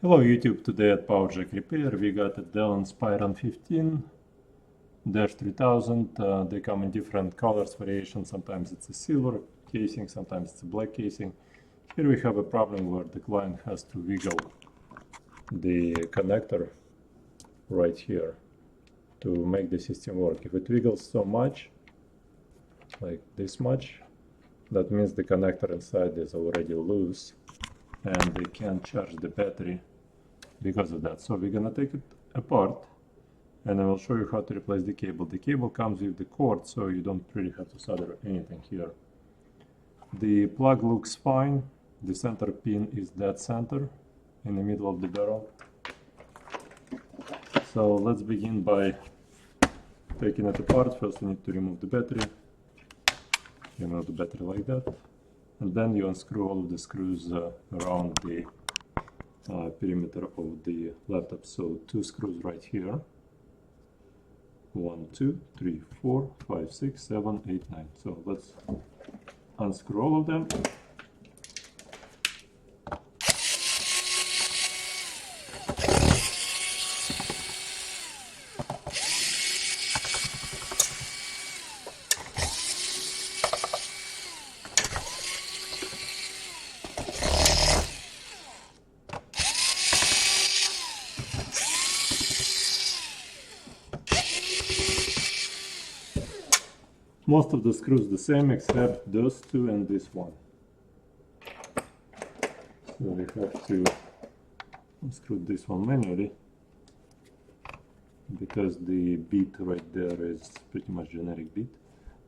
Hello YouTube, today at PowerJack Repair we got a Dell Inspiron 15-3000. They come in different colors, variations. Sometimes it's a silver casing, sometimes it's a black casing. Here we have a problem where the client has to wiggle the connector right here to make the system work. If it wiggles so much, like this much, that means the connector inside is already loose and they can't charge the battery because of that. So we're gonna take it apart and I will show you how to replace the cable. The cable comes with the cord, so you don't really have to solder anything here. The plug looks fine. The center pin is dead center in the middle of the barrel. So let's begin by taking it apart. First you need to remove the battery. Remove the battery like that. And then you unscrew all of the screws around the perimeter of the laptop. So 2 screws right here. 1, 2, 3, 4, 5, 6, 7, 8, 9. So let's unscrew all of them. Most of the screws the same except those 2 and this one. So we have to unscrew this one manually because the bit right there is pretty much generic bit.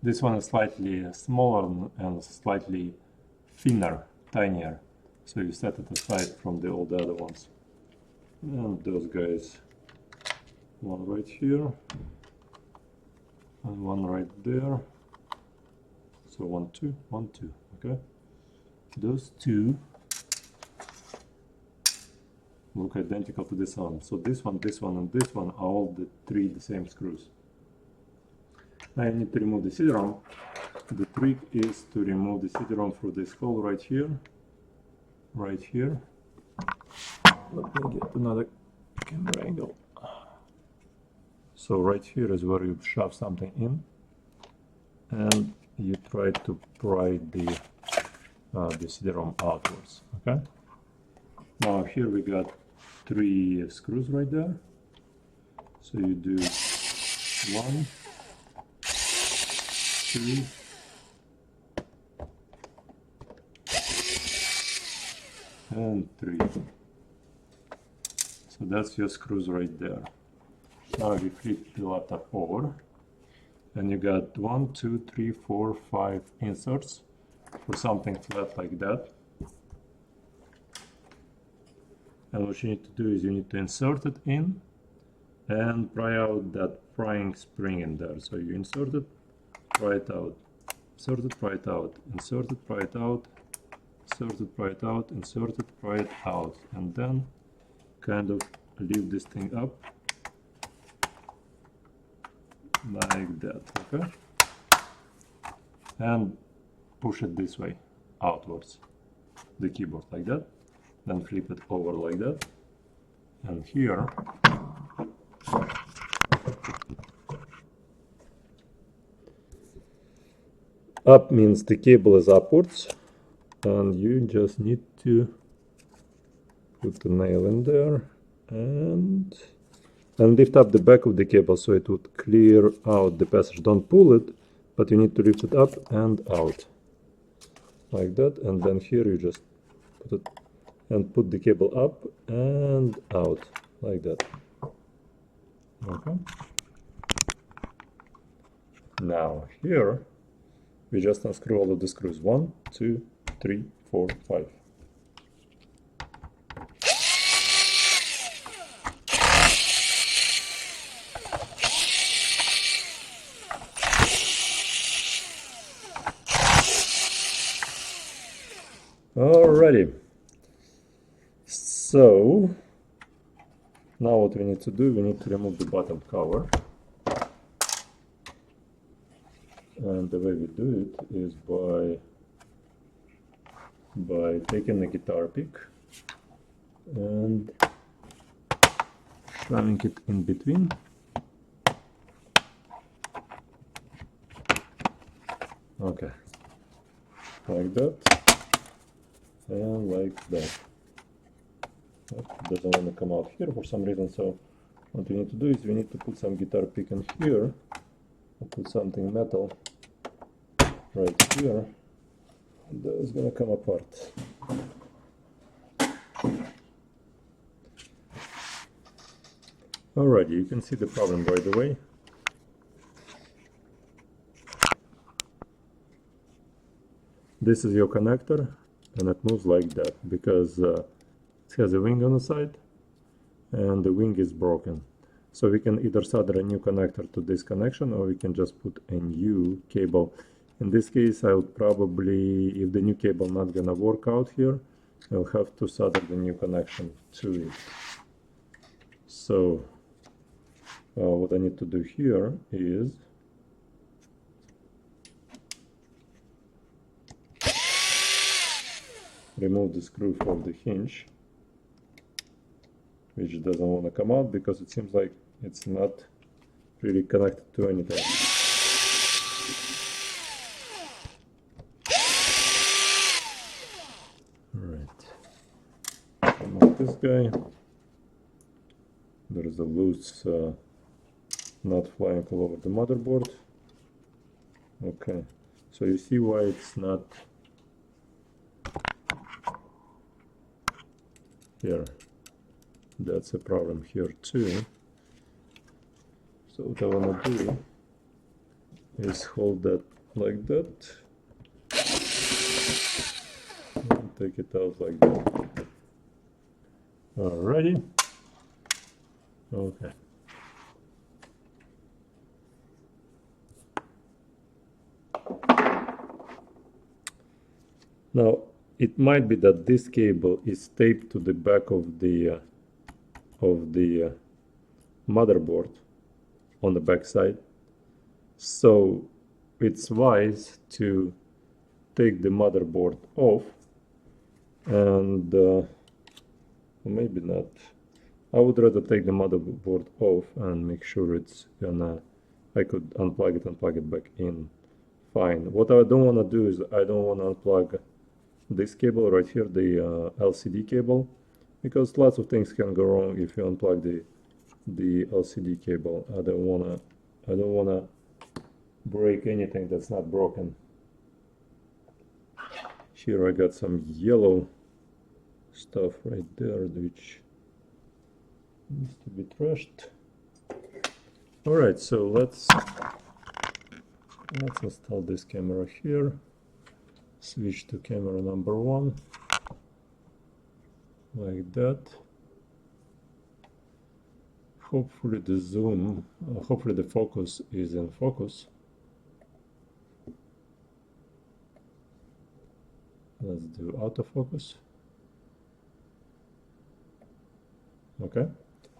This one is slightly smaller and slightly thinner, tinier. So you set it aside from all the other ones. And those guys, one right here and one right there. So 1, 2, 1, 2. Okay, those 2 look identical to this one. So this one, and this one are all the 3 the same screws. Now you need to remove the CD-ROM. The trick is to remove the CD-ROM through this hole right here. Right here. Let me get another camera angle. So right here is where you shove something in, and you try to pry the CD-ROM outwards. Okay. Now here we got 3 screws right there. So you do 1, 2, and 3. So that's your screws right there. Now we flip the laptop over and you got 1, 2, 3, 4, 5 inserts for something flat like that. And what you need to do is you need to insert it in and pry out that prying spring in there. So you insert it, pry it out, insert it, pry it out, insert it, pry it out, insert it, pry it out, insert it, pry it out, and then kind of lift this thing up like that. Okay, and push it this way outwards, the keyboard like that, then flip it over like that, and here up means the cable is upwards, and you just need to put the nail in there and lift up the back of the cable so it would clear out the passage. Don't pull it, but you need to lift it up and out like that, and then here you just put it and put the cable up and out like that. Okay. Now here we just unscrew all of the screws. 1, 2, 3, 4, 5. Alrighty, so now what we need to do, we need to remove the bottom cover, and the way we do it is by taking a guitar pick and shoving it in between. Okay, like that, and like that. It doesn't want to come out here for some reason, so what we need to do is we need to put some guitar pick in here, or put something metal right here, and that's gonna come apart. Alrighty, you can see the problem right away. This is your connector, and it moves like that because it has a wing on the side, and the wing is broken. So we can either solder a new connector to this connection, or we can just put a new cable. In this case, I would probably, if the new cable not gonna work out here, I'll have to solder the new connection to it. So what I need to do here is remove the screw from the hinge, which doesn't want to come out because it seems like it's not really connected to anything. Alright, remove this guy. There is a loose nut flying all over the motherboard. Okay, so you see why it's not here. That's a problem here too. So what I want to do is hold that like that and take it out like that. Alrighty. Okay. Now it might be that this cable is taped to the back of the motherboard on the back side, so it's wise to take the motherboard off, and maybe not. I would rather take the motherboard off and make sure it's gonna, I could unplug it back in fine. What I don't want to do is I don't want to unplug this cable right here, the LCD cable, because lots of things can go wrong if you unplug the LCD cable. I don't wanna break anything that's not broken. Here I got some yellow stuff right there which needs to be trashed. Alright, so let's install this camera here. Switch to camera number 1 like that. Hopefully the zoom, hopefully the focus is in focus. Let's do autofocus. Okay,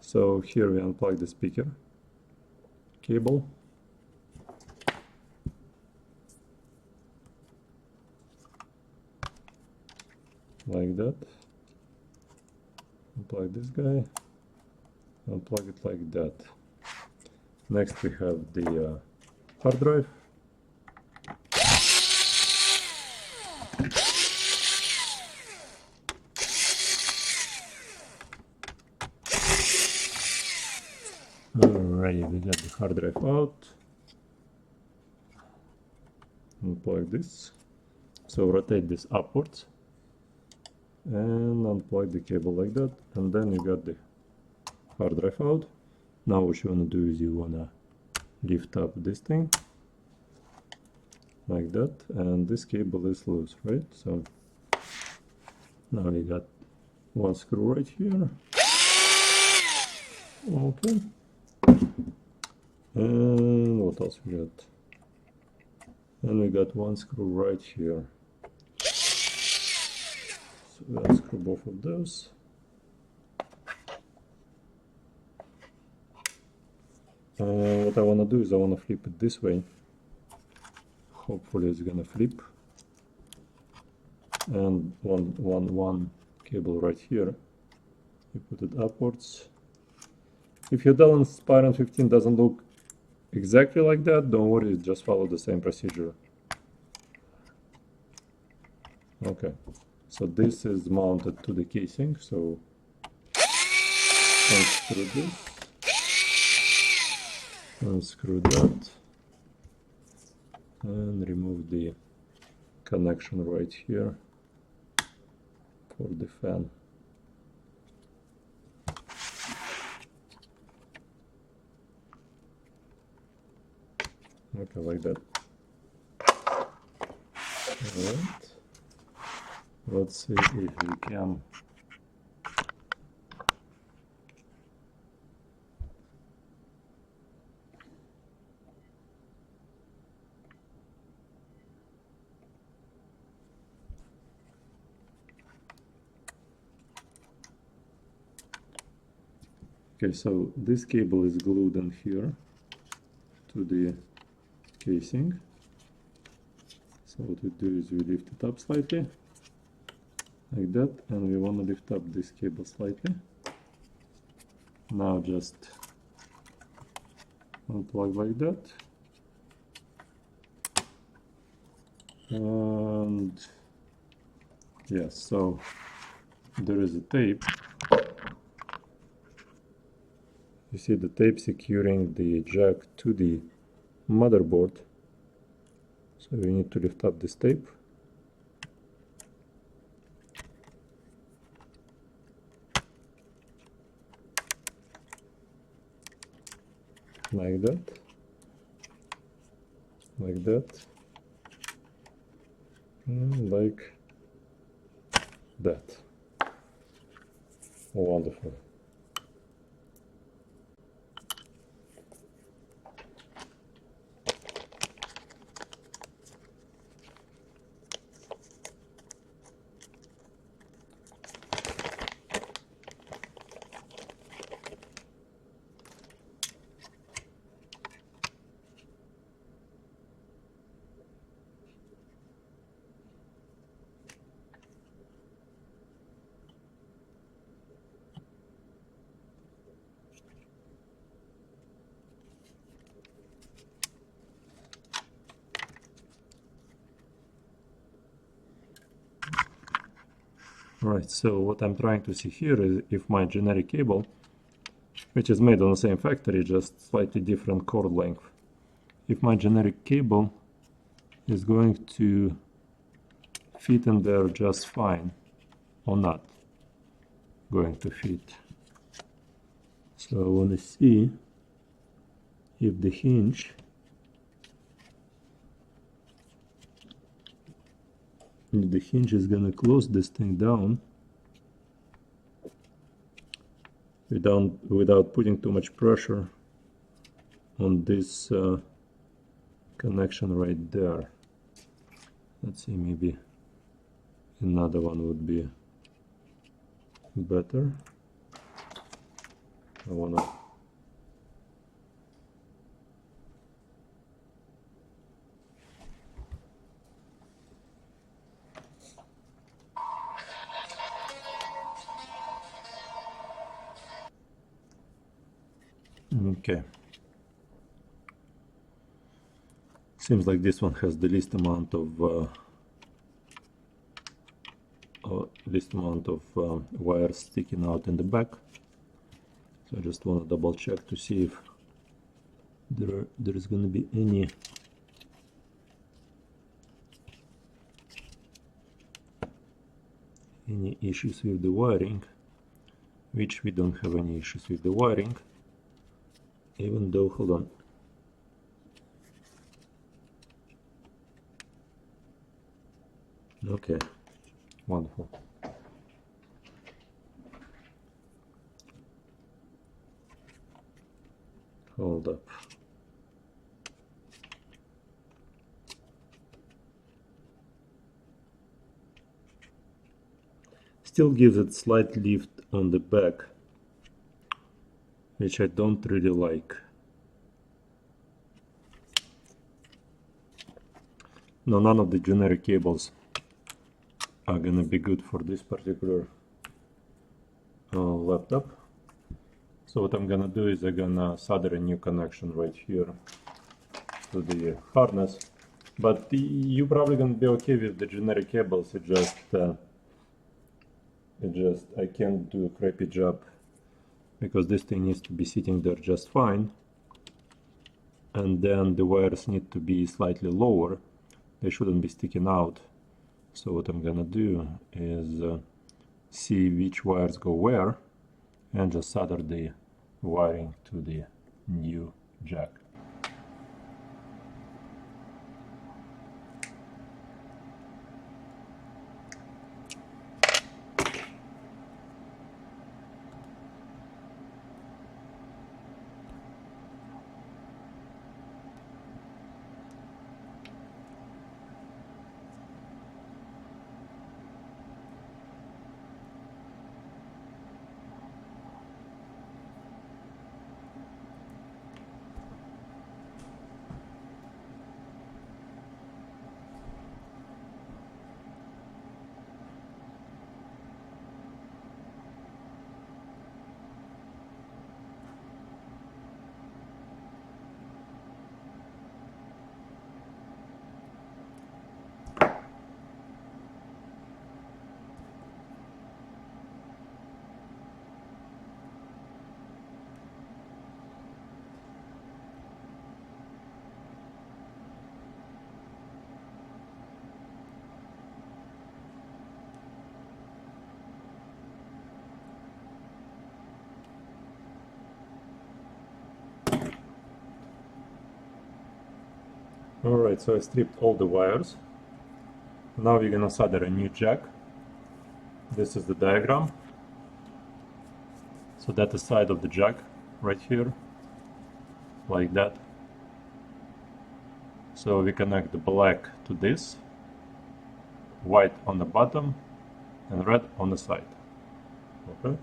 so here we unplug the speaker cable. Like that. Unplug this guy. Unplug it like that. Next we have the hard drive. Alright, we got the hard drive out. Unplug this. So rotate this upwards and unplug the cable like that, and then you got the hard drive out. Now what you want to do is you want to lift up this thing like that, and this cable is loose, right? So now we got one screw right here. Okay, and what else we got? And we got one screw right here. So we'll unscrew both of those. What I want to do is I want to flip it this way. Hopefully it's gonna flip. And one cable right here. You put it upwards, If your Dell Inspiron 15 doesn't look exactly like that, don't worry, just follow the same procedure. Okay, so this is mounted to the casing, so unscrew this, unscrew that, and remove the connection right here for the fan. Okay, like that. Alright. Let's see if we can Okay, so this cable is glued in here to the casing. So what we do is we lift it up slightly, like that, and we want to lift up this cable slightly. Now just unplug like that. And yes, so there is a tape. You see the tape securing the jack to the motherboard. So we need to lift up this tape. Like that. Like that. And like that. Wonderful. Right, so what I'm trying to see here is if my generic cable, which is made on the same factory, just slightly different cord length, if my generic cable is going to fit in there just fine or not going to fit. So I want to see if the hinge is going to close this thing down without putting too much pressure on this connection right there. Let's see, maybe another one would be better. I wanna Okay. Seems like this one has the least amount of wires sticking out in the back. So I just want to double check to see if there is going to be any issues with the wiring, which we don't have any issues with the wiring, even though, hold on. Okay, wonderful. Hold up. Still gives it slight lift on the back, which I don't really like. No, none of the generic cables are gonna be good for this particular laptop. So what I'm gonna do is I'm gonna solder a new connection right here to the harness. But you're probably gonna be okay with the generic cables. I can't do a crappy job because this thing needs to be sitting there just fine. And then the wires need to be slightly lower. They shouldn't be sticking out. So what I'm gonna do is see which wires go where and just solder the wiring to the new jack. Alright, so I stripped all the wires. Now we're gonna solder a new jack. This is the diagram. So that's the side of the jack right here, like that. So we connect the black to this, white on the bottom and red on the side. Okay.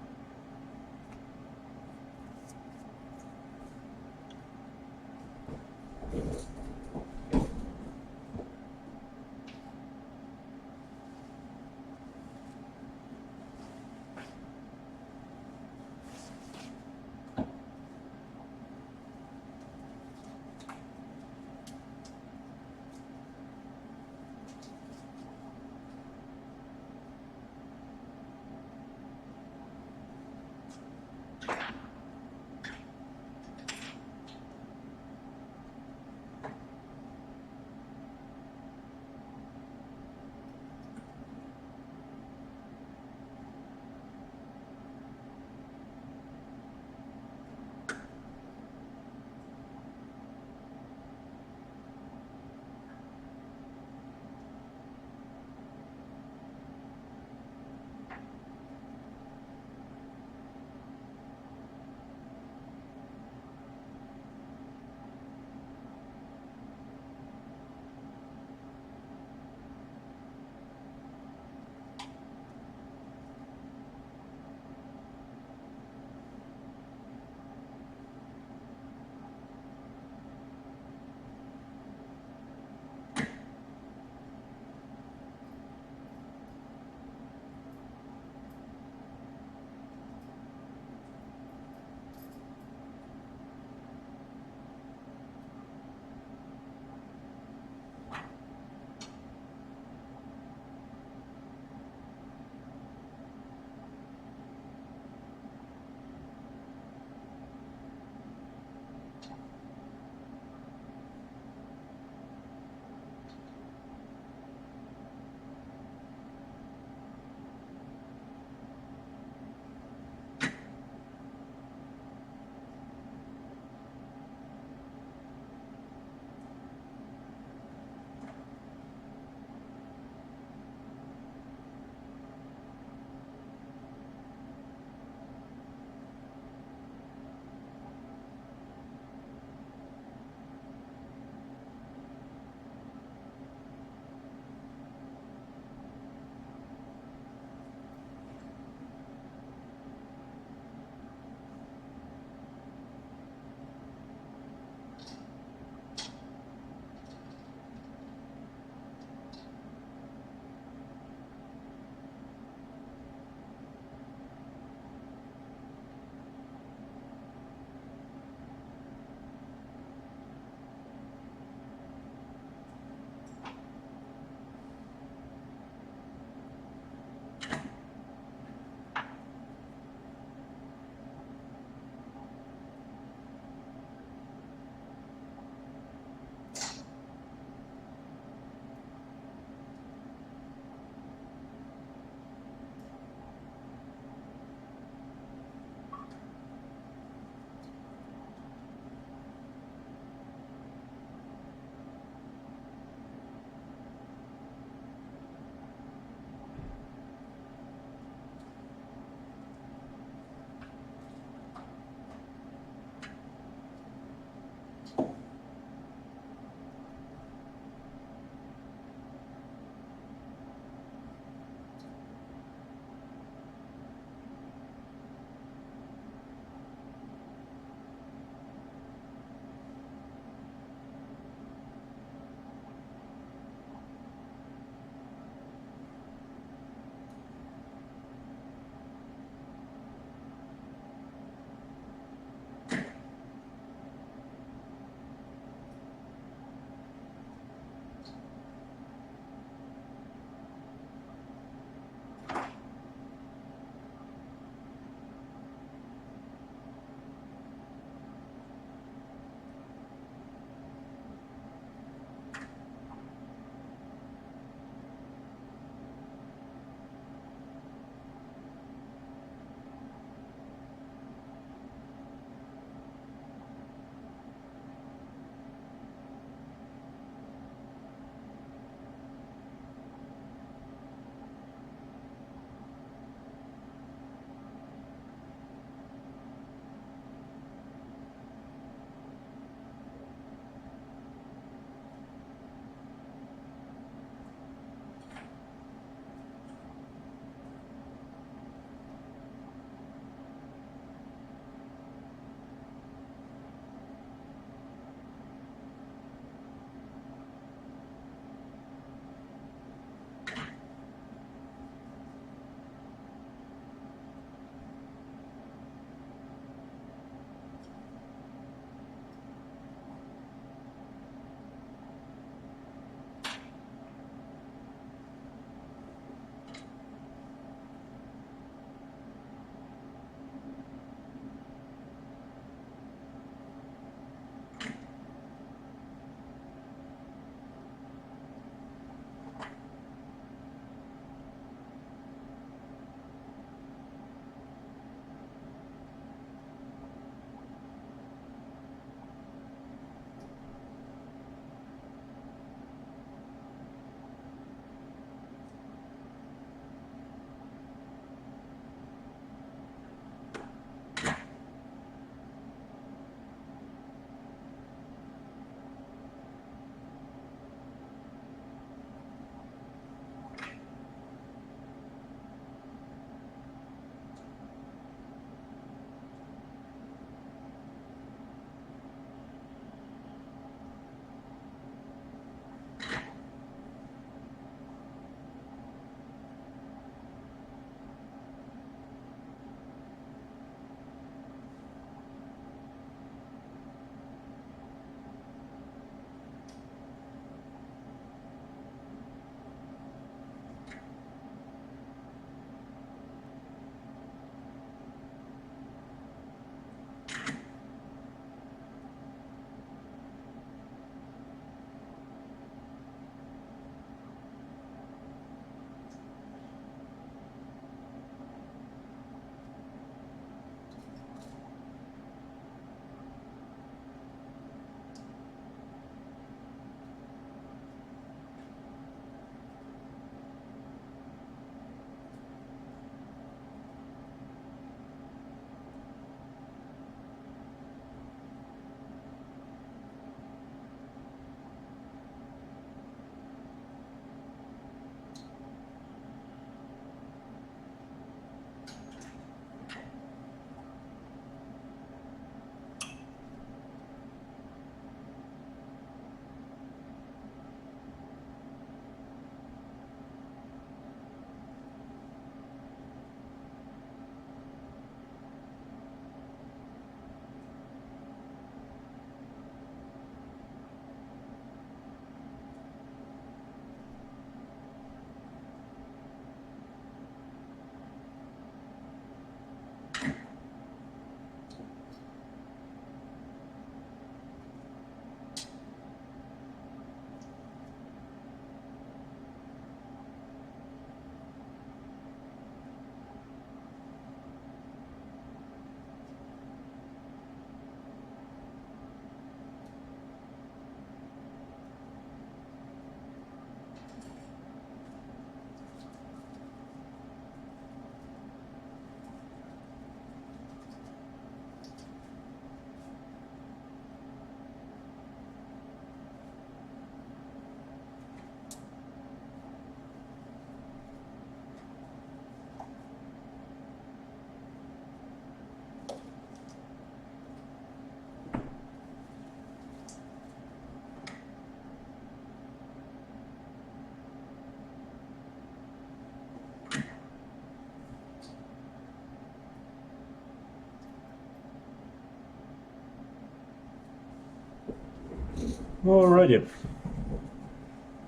Alrighty,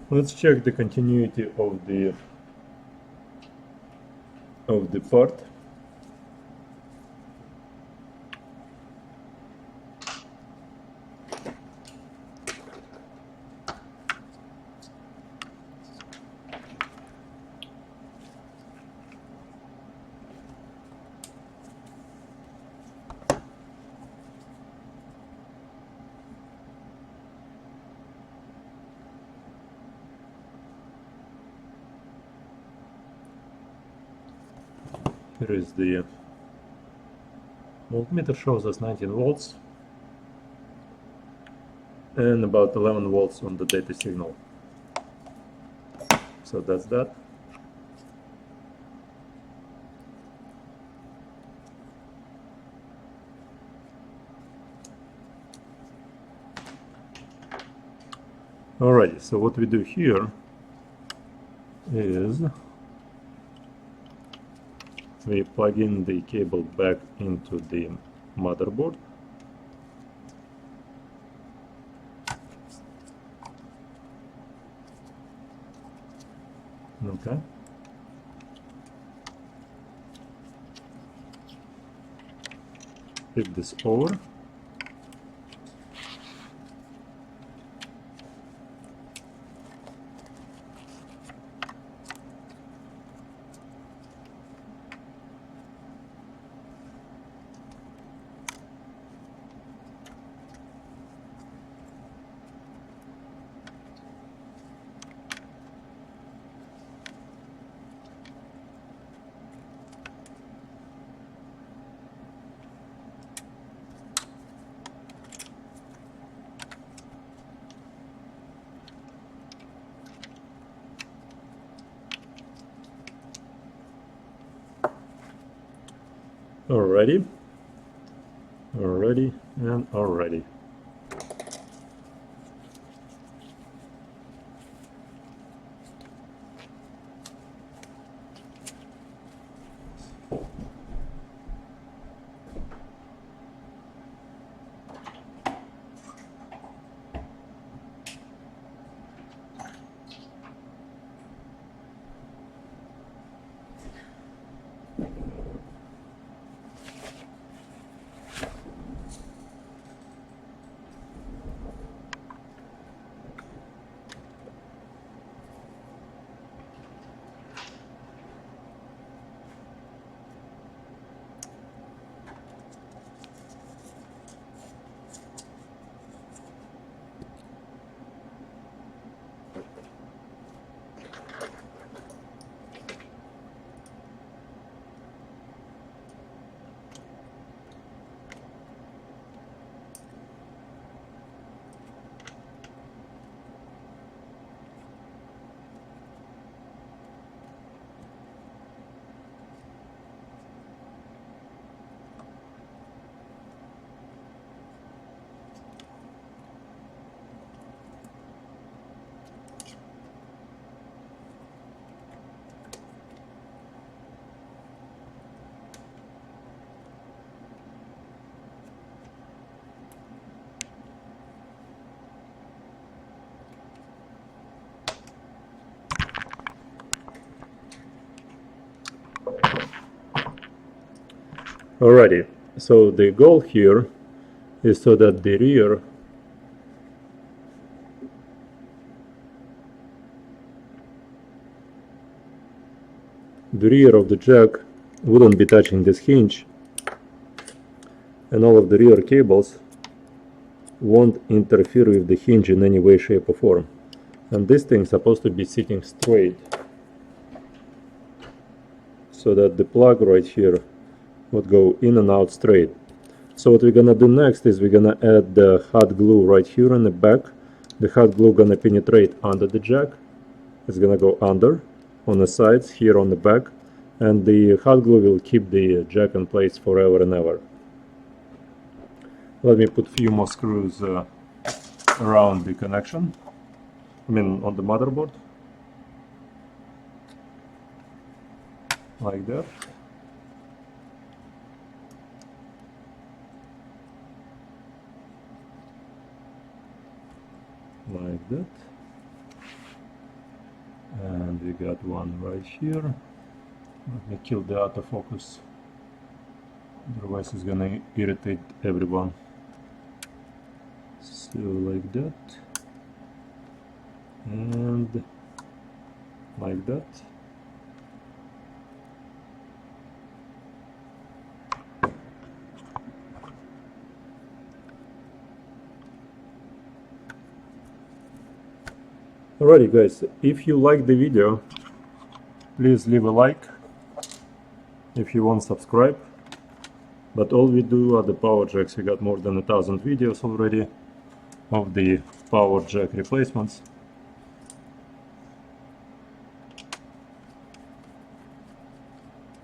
let's check the continuity of the part. Here is the voltmeter, shows us 19 volts and about 11 volts on the data signal. So that's that. Alrighty, so what we do here is we plug in the cable back into the motherboard. Okay. Flip this over. Alrighty, and already. Alrighty, so the goal here is so that the rear of the jack wouldn't be touching this hinge, and all of the rear cables won't interfere with the hinge in any way, shape or form. And this thing is supposed to be sitting straight so that the plug right here would go in and out straight. So what we're gonna do next is we're gonna add the hot glue right here in the back. The hot glue gonna penetrate under the jack. It's gonna go under on the sides here on the back, and the hot glue will keep the jack in place forever and ever. Let me put a few more screws around the connection, on the motherboard, like that. that. And we got one right here. Let me kill the autofocus, otherwise it's gonna irritate everyone. So like that, and like that. Alrighty guys, if you like the video, please leave a like. If you want, subscribe. But all we do are the power jacks. We got more than 1,000 videos already of the power jack replacements.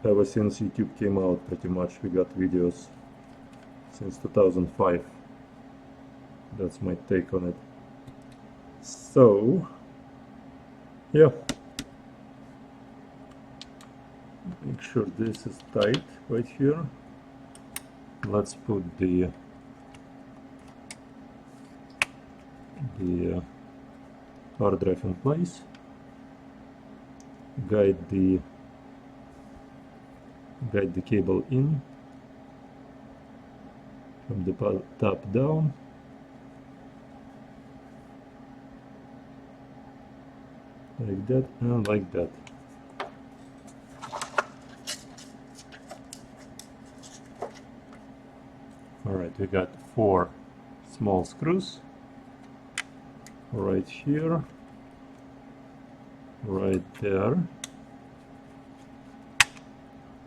Ever since YouTube came out, pretty much we got videos since 2005. That's my take on it. So yeah, make sure this is tight right here. Let's put the hard drive in place, guide the cable in from the top down, like that and like that. Alright, we got 4 small screws right here, right there,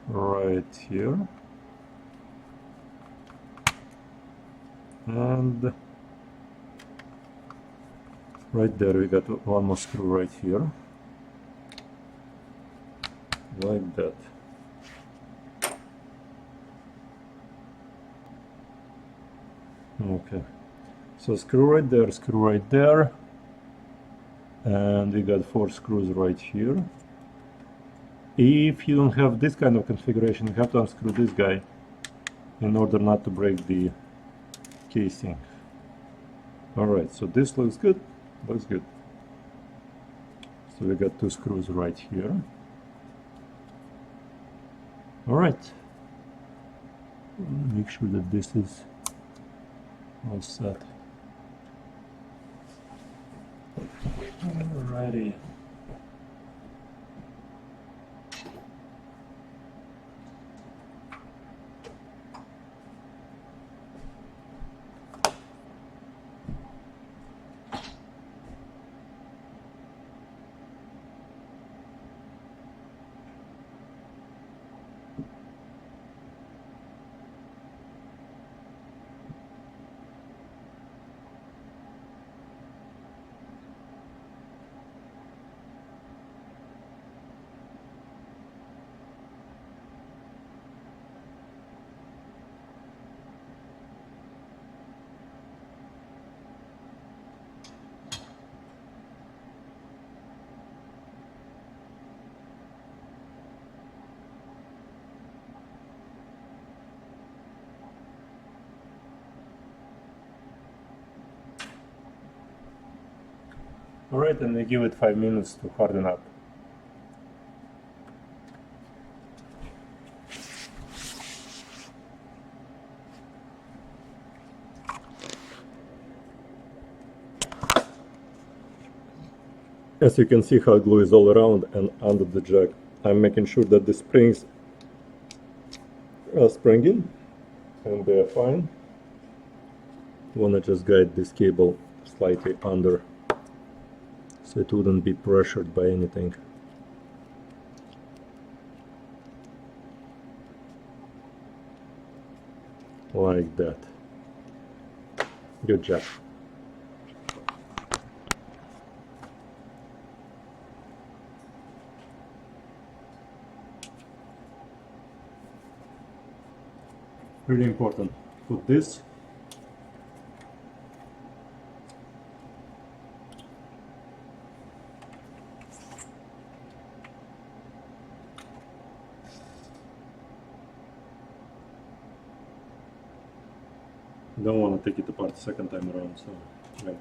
right here, and right there. We got one more screw right here, like that. Okay, so screw right there, and we got 4 screws right here. If you don't have this kind of configuration, you have to unscrew this guy in order not to break the casing. Alright, so this looks good. So we got 2 screws right here. Alright, make sure that this is all set. Alrighty. Alright, and we give it 5 minutes to harden up. As you can see, hot glue is all around and under the jack. I'm making sure that the springs are springing and they're fine. Wanna just guide this cable slightly under so it wouldn't be pressured by anything. Like that. Good job. Really important. Put this . Don't want to take it apart the second time around, so yeah.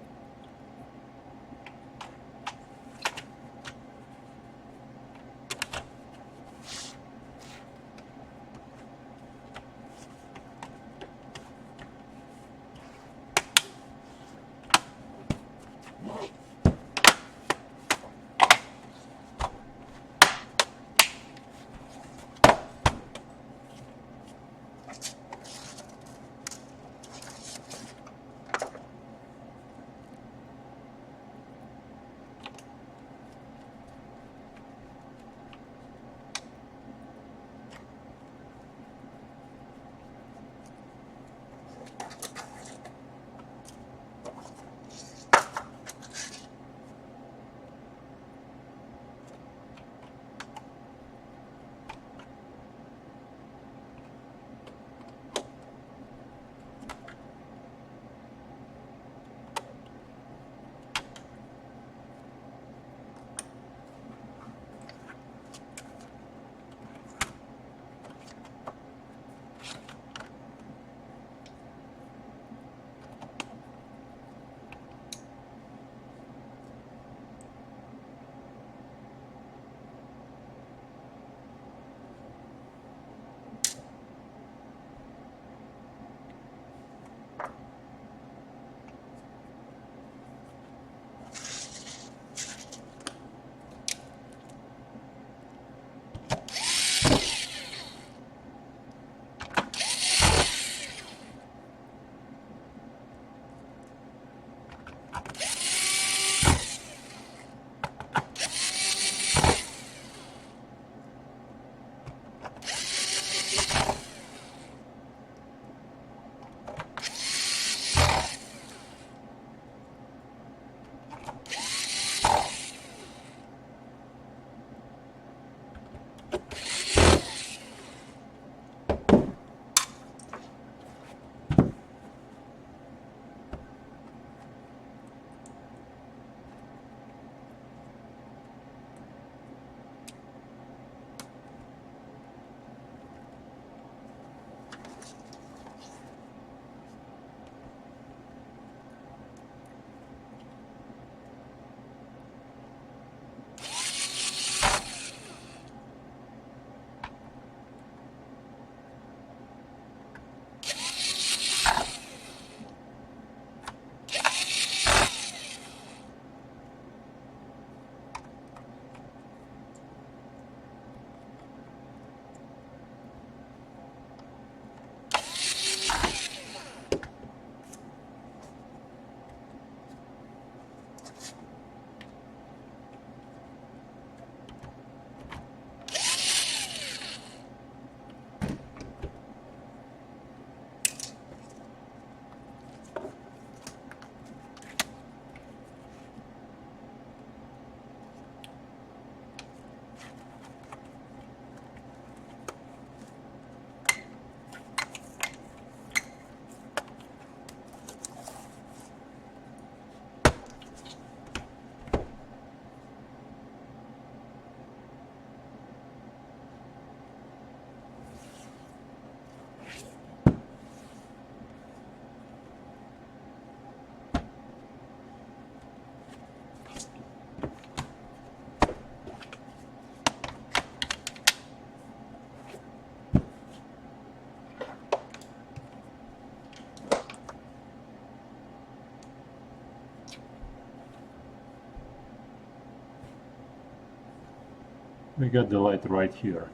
We got the light right here.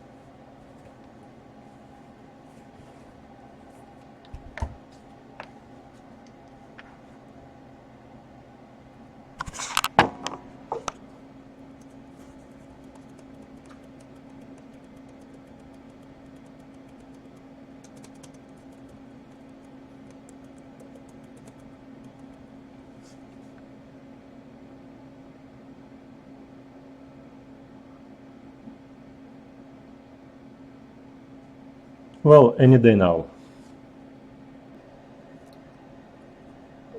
Well, any day now.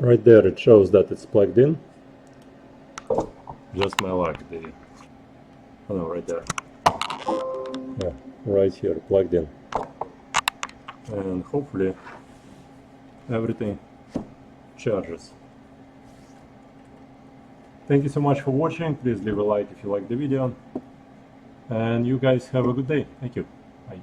Right there it shows that it's plugged in. Just my luck, oh no, right there. Yeah, right here, plugged in. And hopefully everything charges. Thank you so much for watching. Please leave a like if you like the video. And you guys have a good day. Thank you. Bye.